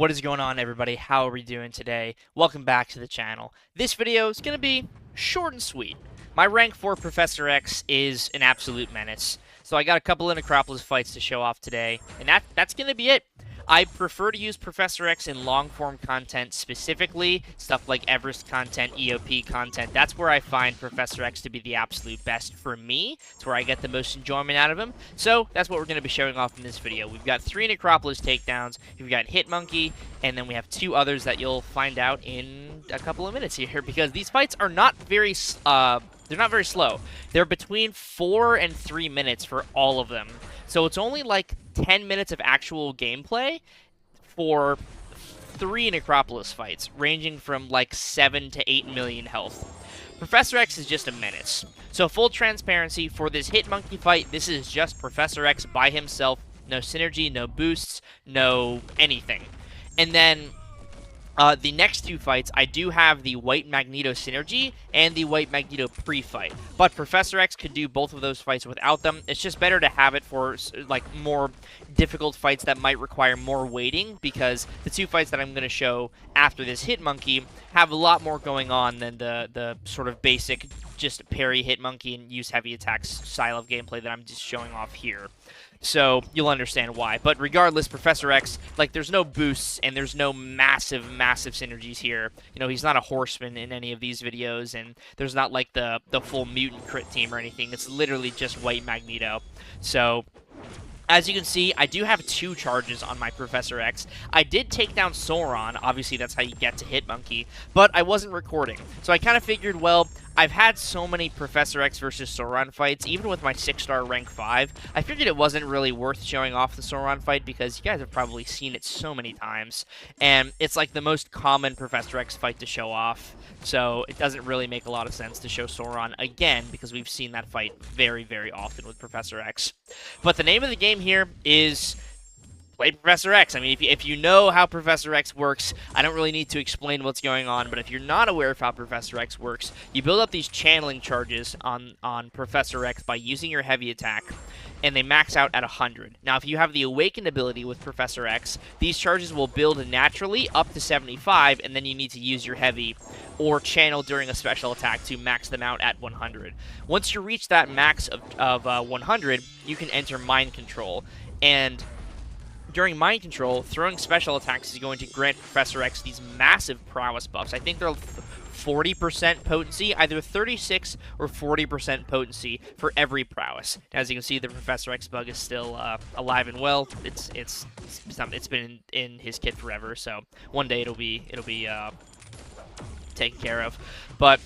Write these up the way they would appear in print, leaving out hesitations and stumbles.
What is going on, everybody? How are we doing today? Welcome back to the channel. This video is going to be short and sweet. My rank 4 Professor X is an absolute menace, so I got a couple of necropolis fights to show off today, and that's going to be it. I prefer to use Professor X in long-form content specifically, stuff like Everest content, EOP content. That's where I find Professor X to be the absolute best for me. It's where I get the most enjoyment out of him. So that's what we're going to be showing off in this video. We've got 3 necropolis takedowns, we've got Hitmonkey, and then we have 2 others that you'll find out in a couple of minutes here, because these fights are not very they're not very slow. They're between 4 and 3 minutes for all of them. So it's only like 10 minutes of actual gameplay for 3 necropolis fights, ranging from like 7 to 8 million health. Professor X is just a menace. So full transparency, for this Hitmonkey fight, this is just Professor X by himself. No synergy, no boosts, no anything. And then the next 2 fights, I do have the White Magneto synergy and the White Magneto pre-fight. But Professor X could do both of those fights without them. It's just better to have it for like more difficult fights that might require more waiting, because the 2 fights that I'm going to show after this Hitmonkey have a lot more going on than the sort of basic just parry Hitmonkey and use heavy attacks style of gameplay that I'm just showing off here. So you'll understand why. But regardless, Professor X, like, there's no boosts and there's no massive synergies here. You know, he's not a horseman in any of these videos, and there's not like the full mutant crit team or anything. It's literally just White Magneto. So as you can see, I do have 2 charges on my Professor X. I did take down Sauron, obviously that's how you get to Hitmonkey, but I wasn't recording. So I kind of figured, well, I've had so many Professor X versus Sauron fights, even with my 6-star rank 5, I figured it wasn't really worth showing off the Sauron fight, because you guys have probably seen it so many times, and it's like the most common Professor X fight to show off, so it doesn't really make a lot of sense to show Sauron again, because we've seen that fight very, very often with Professor X. But the name of the game here is play Professor X. I mean, if you know how Professor X works, I don't really need to explain what's going on, but if you're not aware of how Professor X works, you build up these channeling charges on Professor X by using your heavy attack, and they max out at 100. Now, if you have the Awakened ability with Professor X, these charges will build naturally up to 75, and then you need to use your heavy or channel during a special attack to max them out at 100. Once you reach that max of 100, you can enter Mind Control, and during Mind Control, throwing special attacks is going to grant Professor X these massive prowess buffs. I think they're 40% potency, either 36 or 40% potency for every prowess. As you can see, the Professor X bug is still alive and well. It's been in his kit forever, so one day it'll be taken care of. But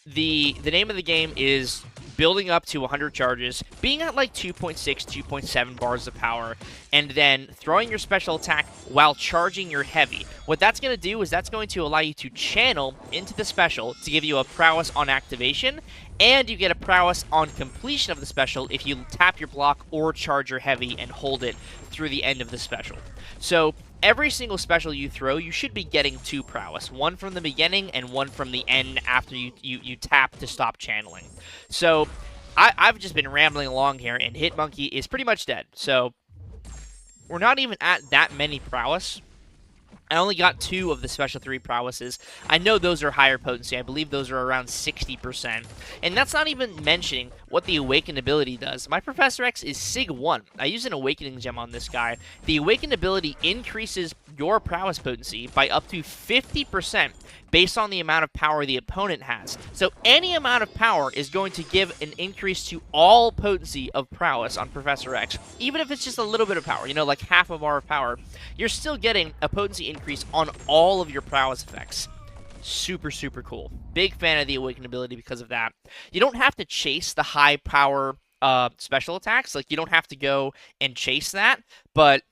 the name of the game is building up to 100 charges, being at like 2.6, 2.7 bars of power, and then throwing your special attack while charging your heavy. What that's going to do is that's going to allow you to channel into the special to give you a prowess on activation, and you get a prowess on completion of the special if you tap your block or charge your heavy and hold it through the end of the special. So every single special you throw, you should be getting 2 prowess. One from the beginning and one from the end after you tap to stop channeling. So I've just been rambling along here, and Hitmonkey is pretty much dead. So we're not even at that many prowess. I only got 2 of the special 3 prowesses. I know those are higher potency. I believe those are around 60%. And that's not even mentioning what the Awakened ability does. My Professor X is Sig 1. I use an Awakening gem on this guy. The Awakened ability increases your prowess potency by up to 50% based on the amount of power the opponent has. So any amount of power is going to give an increase to all potency of prowess on Professor X. Even if it's just a little bit of power, you know, like half a bar of power, you're still getting a potency increase on all of your prowess effects. Super, super cool. Big fan of the Awakened ability because of that. You don't have to chase the high power special attacks. Like, you don't have to go and chase that, but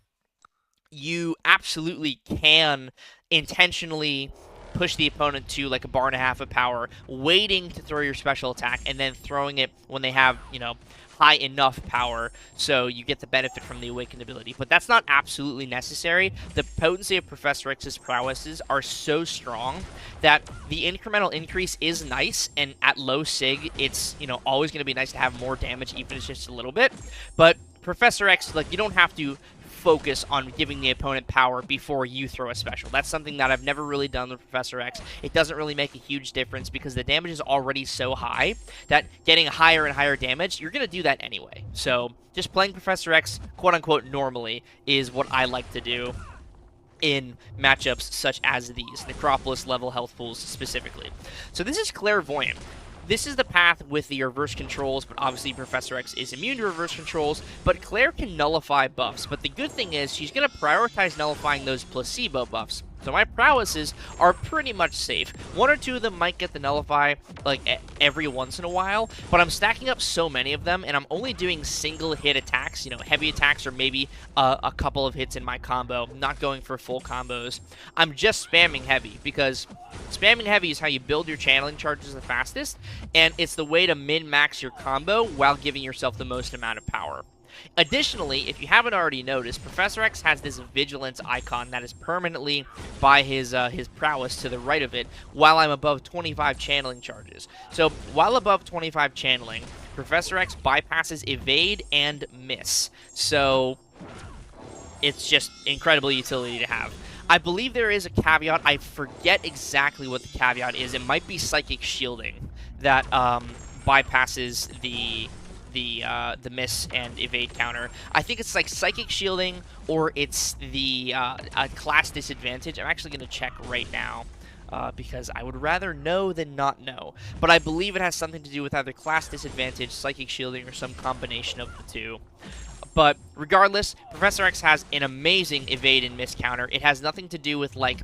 you absolutely can intentionally push the opponent to like a bar and a half of power, waiting to throw your special attack, and then throwing it when they have, you know, high enough power, so you get the benefit from the Awakened ability. But that's not absolutely necessary. The potency of Professor X's prowesses are so strong that the incremental increase is nice, and at low sig, it's, you know, always going to be nice to have more damage, even if it's just a little bit. But Professor X, like, you don't have to focus on giving the opponent power before you throw a special. That's something that I've never really done with Professor X. It doesn't really make a huge difference because the damage is already so high that getting higher and higher damage, you're going to do that anyway. So just playing Professor X, quote-unquote, normally is what I like to do in matchups such as these, Necropolis level health pools specifically. So this is Clairvoyant. This is the path with the reverse controls, but obviously Professor X is immune to reverse controls, but Claire can nullify buffs. But the good thing is she's going to prioritize nullifying those placebo buffs. So my prowesses are pretty much safe. One or two of them might get the nullify like every once in a while, but I'm stacking up so many of them, and I'm only doing single hit attacks, you know, heavy attacks or maybe a couple of hits in my combo, not going for full combos. I'm just spamming heavy because spamming heavy is how you build your channeling charges the fastest, and it's the way to min-max your combo while giving yourself the most amount of power. Additionally, if you haven't already noticed, Professor X has this vigilance icon that is permanently by his prowess to the right of it while I'm above 25 channeling charges. So while above 25 channeling, Professor X bypasses evade and miss. So it's just incredible utility to have. I believe there is a caveat. I forget exactly what the caveat is. It might be psychic shielding that bypasses the miss and evade counter. I think it's like psychic shielding or it's the class disadvantage. I'm actually going to check right now because I would rather know than not know. But I believe it has something to do with either class disadvantage, psychic shielding, or some combination of the two. But regardless, Professor X has an amazing evade and miss counter. It has nothing to do with like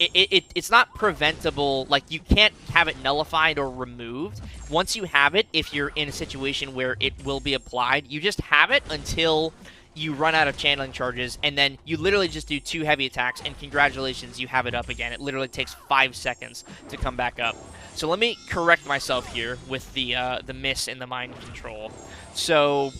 it's not preventable, like you can't have it nullified or removed. Once you have it, if you're in a situation where it will be applied, you just have it until you run out of channeling charges, and then you literally just do 2 heavy attacks, and congratulations, you have it up again. It literally takes 5 seconds to come back up. So let me correct myself here with the miss and the mind control. So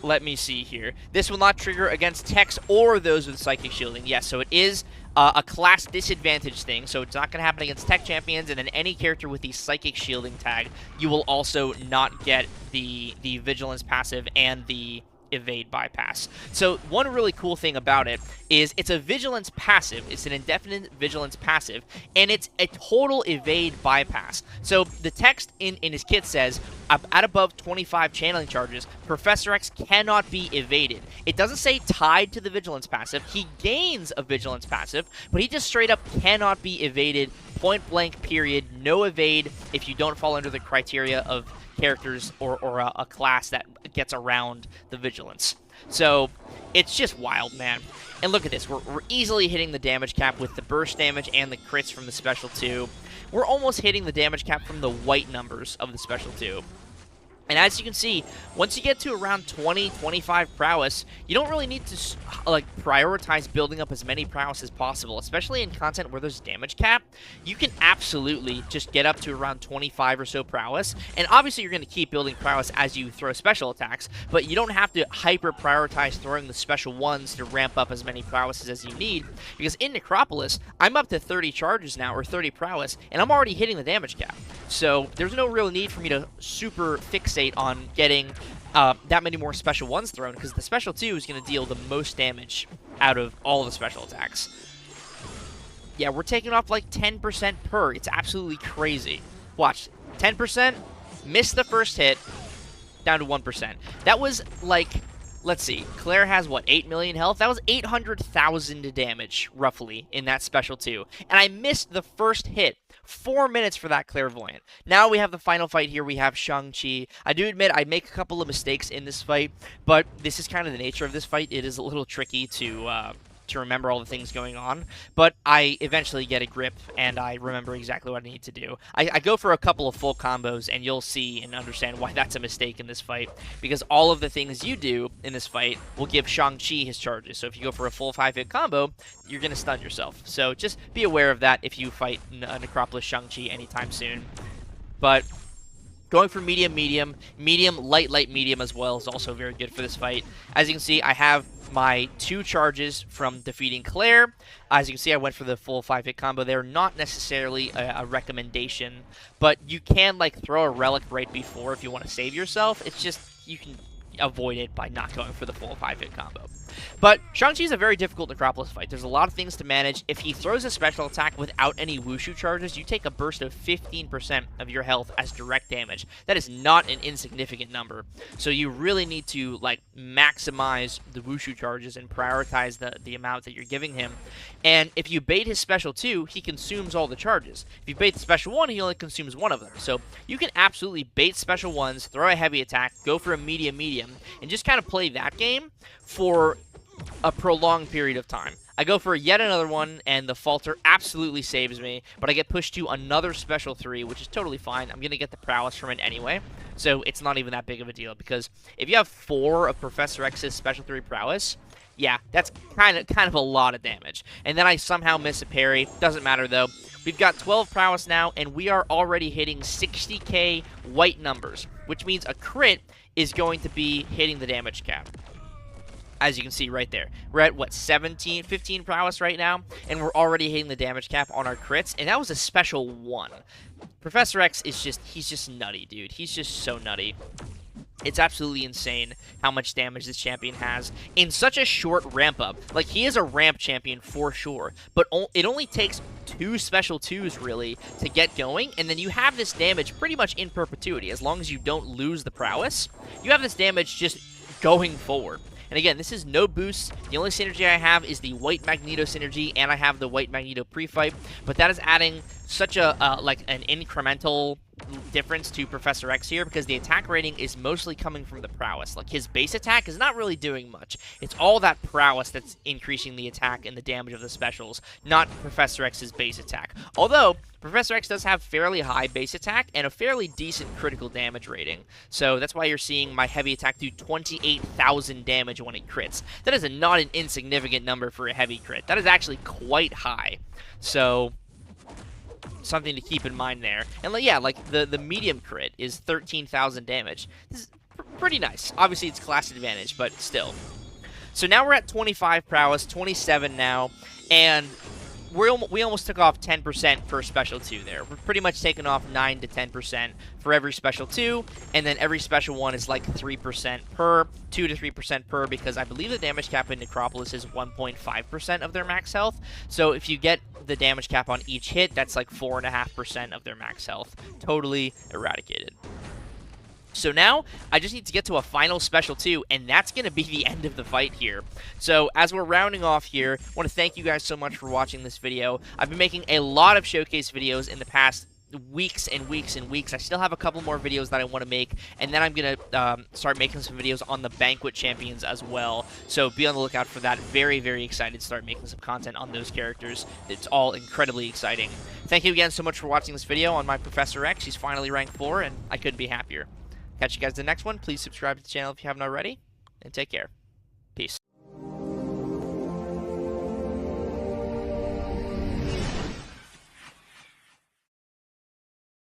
let me see here. This will not trigger against techs or those with psychic shielding. Yes, so it is a class disadvantage thing, so it's not going to happen against tech champions, and then any character with the psychic shielding tag, you will also not get the vigilance passive and the evade bypass. So one really cool thing about it is it's a vigilance passive. It's an indefinite vigilance passive, and it's a total evade bypass. So the text in his kit says, at above 25 channeling charges, Professor X cannot be evaded. It doesn't say tied to the vigilance passive. He gains a vigilance passive, but he just straight up cannot be evaded, point blank period, no evade if you don't fall under the criteria of characters or a class that gets around the vigilance. So it's just wild, man. And look at this. We're easily hitting the damage cap with the burst damage and the crits from the special 2. We're almost hitting the damage cap from the white numbers of the special 2. And as you can see, once you get to around 20, 25 prowess, you don't really need to like prioritize building up as many prowess as possible, especially in content where there's damage cap. You can absolutely just get up to around 25 or so prowess, and obviously you're going to keep building prowess as you throw special attacks, but you don't have to hyper prioritize throwing the special ones to ramp up as many prowesses as you need, because in Necropolis, I'm up to 30 charges now, or 30 prowess, and I'm already hitting the damage cap. So there's no real need for me to super fixate on getting that many more special ones thrown, because the special 2 is going to deal the most damage out of all the special attacks. Yeah, we're taking off like 10% per. It's absolutely crazy. Watch, 10%, missed the first hit, down to 1%. That was like, let's see, Claire has what, 8 million health? That was 800,000 damage, roughly, in that special 2. And I missed the first hit. 4 minutes for that Clairvoyant. Now we have the final fight here. We have Shang-Chi. I do admit I make a couple of mistakes in this fight, but this is kind of the nature of this fight. It is a little tricky to remember all the things going on, but I eventually get a grip and I remember exactly what I need to do. I go for a couple of full combos, and you'll see and understand why that's a mistake in this fight, because all of the things you do in this fight will give Shang-Chi his charges. So if you go for a full 5-hit combo, you're going to stun yourself. So just be aware of that if you fight Necropolis Shang-Chi anytime soon. But going for medium, light, medium as well is also very good for this fight. As you can see, I have my 2 charges from defeating Claire. As you can see, I went for the full 5-hit combo there. Not necessarily a recommendation, but you can like throw a relic right before if you want to save yourself. It's just, you can avoid it by not going for the full 5-hit combo. But Shang-Chi is a very difficult Necropolis fight. There's a lot of things to manage. If he throws a special attack without any Wushu charges, you take a burst of 15% of your health as direct damage. That is not an insignificant number. So you really need to like maximize the Wushu charges and prioritize the amount that you're giving him. And if you bait his special 2, he consumes all the charges. If you bait the special 1, he only consumes one of them. So you can absolutely bait special 1s, throw a heavy attack, go for a medium, and just kind of play that game for a prolonged period of time. I go for yet another one, and the falter absolutely saves me, but I get pushed to another special 3, which is totally fine. I'm going to get the prowess from it anyway, so it's not even that big of a deal, because if you have 4 of Professor X's special 3 prowess, yeah, that's kind of a lot of damage. And then I somehow miss a parry. Doesn't matter, though. We've got 12 prowess now, and we are already hitting 60k white numbers, which means a crit is going to be hitting the damage cap. As you can see right there. We're at, what, 15 prowess right now? And we're already hitting the damage cap on our crits. And that was a special 1. Professor X is he's just nutty, dude. He's just so nutty. It's absolutely insane how much damage this champion has in such a short ramp up. Like, he is a ramp champion for sure, but it only takes 2 special 2s, really, to get going, and then you have this damage pretty much in perpetuity. As long as you don't lose the prowess, you have this damage just going forward. And again, this is no boost. The only synergy I have is the White Magneto synergy, and I have the White Magneto pre-fight. But that is adding such a like an incremental difference to Professor X here, because the attack rating is mostly coming from the prowess. Like, his base attack is not really doing much. It's all that prowess that's increasing the attack and the damage of the specials, not Professor X's base attack. Although Professor X does have fairly high base attack and a fairly decent critical damage rating. So that's why you're seeing my heavy attack do 28,000 damage when it crits. That is not an insignificant number for a heavy crit. That is actually quite high. So something to keep in mind there. And yeah, like the medium crit is 13,000 damage. This is pretty nice. Obviously it's class advantage, but still. So now we're at 25 prowess, 27 now, and we almost took off 10% per special 2 there. We're pretty much taking off 9 to 10% for every special 2, and then every special 1 is like 3% per, 2 to 3% per, because I believe the damage cap in Necropolis is 1.5% of their max health. So if you get the damage cap on each hit, that's like 4.5% of their max health. Totally eradicated. So now, I just need to get to a final special 2, and that's going to be the end of the fight here. So, as we're rounding off here, I want to thank you guys so much for watching this video. I've been making a lot of showcase videos in the past weeks and weeks and weeks. I still have a couple more videos that I want to make, and then I'm going to start making some videos on the Banquet Champions as well. So, be on the lookout for that. Very, very excited to start making some content on those characters. It's all incredibly exciting. Thank you again so much for watching this video on my Professor X. He's finally ranked 4, and I couldn't be happier. Catch you guys in the next one. Please subscribe to the channel if you haven't already, and take care.